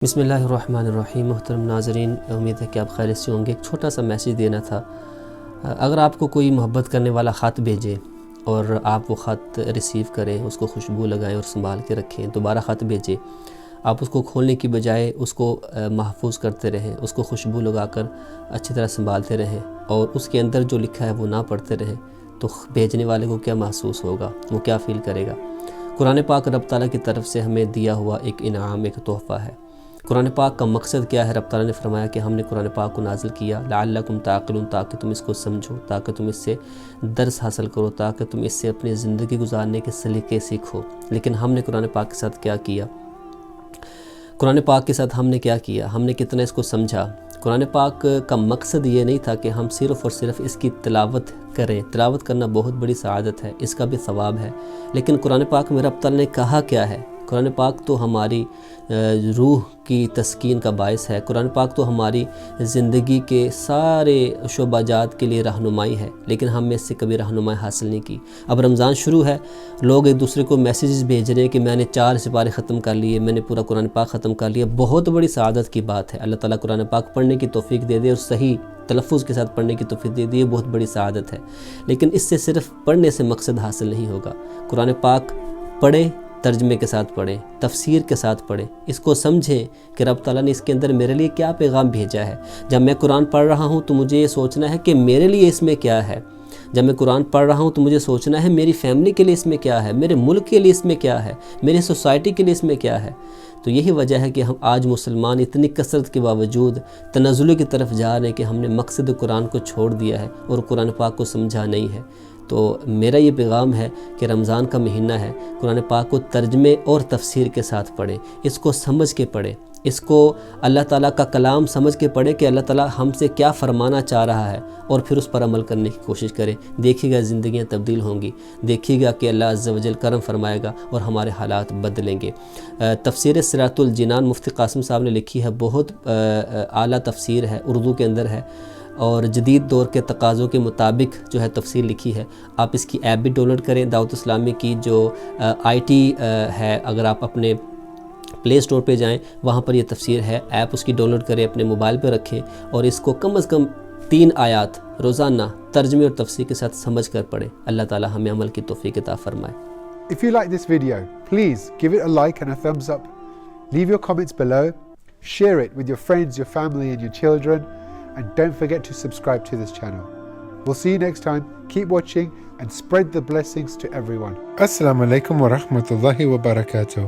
بسم اللہ الرحمن الرحیم۔ محترم ناظرین، امید ہے کہ آپ خیریت سے ہوں گے۔ ایک چھوٹا سا میسیج دینا تھا۔ اگر آپ کو کوئی محبت کرنے والا خط بھیجے اور آپ وہ خط ریسیو کریں، اس کو خوشبو لگائیں اور سنبھال کے رکھیں، دوبارہ خط بھیجے، آپ اس کو کھولنے کی بجائے اس کو محفوظ کرتے رہیں، اس کو خوشبو لگا کر اچھی طرح سنبھالتے رہیں اور اس کے اندر جو لکھا ہے وہ نہ پڑھتے رہیں، تو بھیجنے والے کو کیا محسوس ہوگا، وہ کیا فیل کرے گا۔ قرآن پاک رب تعالیٰ کی طرف سے ہمیں دیا ہوا ایک انعام، ایک تحفہ ہے۔ قرآن پاک کا مقصد کیا ہے؟ رب تعالیٰ نے فرمایا کہ ہم نے قرآن پاک کو نازل کیا لعلکم تعقلون، تاکہ تم اس کو سمجھو، تاکہ تم اس سے درس حاصل کرو، تاکہ تم اس سے اپنی زندگی گزارنے کے سلیقے سیکھو۔ لیکن ہم نے قرآن پاک کے ساتھ کیا کیا؟ قرآن پاک کے ساتھ ہم نے کیا کیا؟ ہم نے کتنا اس کو سمجھا؟ قرآن پاک کا مقصد یہ نہیں تھا کہ ہم صرف اور صرف اس کی تلاوت کریں۔ تلاوت کرنا بہت بڑی سعادت ہے، اس کا بھی ثواب ہے، لیکن قرآن پاک میں رب تعالیٰ نے کہا کیا ہے؟ قرآن پاک تو ہماری روح کی تسکین کا باعث ہے، قرآن پاک تو ہماری زندگی کے سارے شعبہ جات کے لیے رہنمائی ہے، لیکن ہم میں اس سے کبھی رہنمائی حاصل نہیں کی۔ اب رمضان شروع ہے، لوگ ایک دوسرے کو میسیجز بھیج رہے ہیں کہ میں نے 4 سپارے ختم کر لیے، میں نے پورا قرآن پاک ختم کر لیا۔ بہت بڑی سعادت کی بات ہے، اللہ تعالیٰ قرآن پاک پڑھنے کی توفیق دے دے اور صحیح تلفظ کے ساتھ پڑھنے کی توفیق دے دی، یہ بہت بڑی سعادت ہے۔ لیکن اس سے صرف پڑھنے سے مقصد حاصل نہیں ہوگا۔ قرآن پاک پڑھیں، ترجمے کے ساتھ پڑھیں، تفسیر کے ساتھ پڑھیں، اس کو سمجھیں کہ رب تعالیٰ نے اس کے اندر میرے لیے کیا پیغام بھیجا ہے۔ جب میں قرآن پڑھ رہا ہوں تو مجھے یہ سوچنا ہے کہ میرے لیے اس میں کیا ہے۔ جب میں قرآن پڑھ رہا ہوں تو مجھے سوچنا ہے میری فیملی کے لیے اس میں کیا ہے، میرے ملک کے لیے اس میں کیا ہے، میری سوسائٹی کے لیے اس میں کیا ہے۔ تو یہی وجہ ہے کہ ہم آج مسلمان اتنی کثرت کے باوجود تنزل کی طرف جا رہے ہیں کہ ہم نے مقصد قرآن کو چھوڑ دیا ہے اور قرآن پاک کو سمجھا نہیں ہے۔ تو میرا یہ پیغام ہے کہ رمضان کا مہینہ ہے، قرآن پاک کو ترجمے اور تفسیر کے ساتھ پڑھیں، اس کو سمجھ کے پڑھیں، اس کو اللہ تعالیٰ کا کلام سمجھ کے پڑھیں کہ اللہ تعالیٰ ہم سے کیا فرمانا چاہ رہا ہے، اور پھر اس پر عمل کرنے کی کوشش کریں۔ دیکھیے گا زندگیاں تبدیل ہوں گی، دیکھیے گا کہ اللہ عز و جل کرم فرمائے گا اور ہمارے حالات بدلیں گے۔ تفسیر صراط الجنان مفتی قاسم صاحب نے لکھی ہے، بہت اعلیٰ تفسیر ہے، اردو کے اندر ہے اور جدید دور کے تقاضوں کے مطابق جو ہے تفسیر لکھی ہے۔ آپ اس کی ایپ بھی ڈاؤن لوڈ کریں، دعوت اسلامی کی جو آئی ٹی ہے، اگر آپ اپنے پلے سٹور پہ جائیں، وہاں پر یہ تفسیر ہے، ایپ اس کی ڈاؤن لوڈ کریں، اپنے موبائل پہ رکھیں اور اس کو کم از کم 3 آیات روزانہ ترجمے اور تفسیر کے ساتھ سمجھ کر پڑھیں۔ اللہ تعالیٰ ہمیں عمل کی توفیق عطا فرمائے۔ If you like this video, please give it a like and a thumbs up. Leave your comments below. Share it with your friends, your family and your children. And don't forget to subscribe to this channel. We'll see you next time. Keep watching and spread the blessings to everyone. Assalamu alaikum wa rahmatullahi wa barakatuh.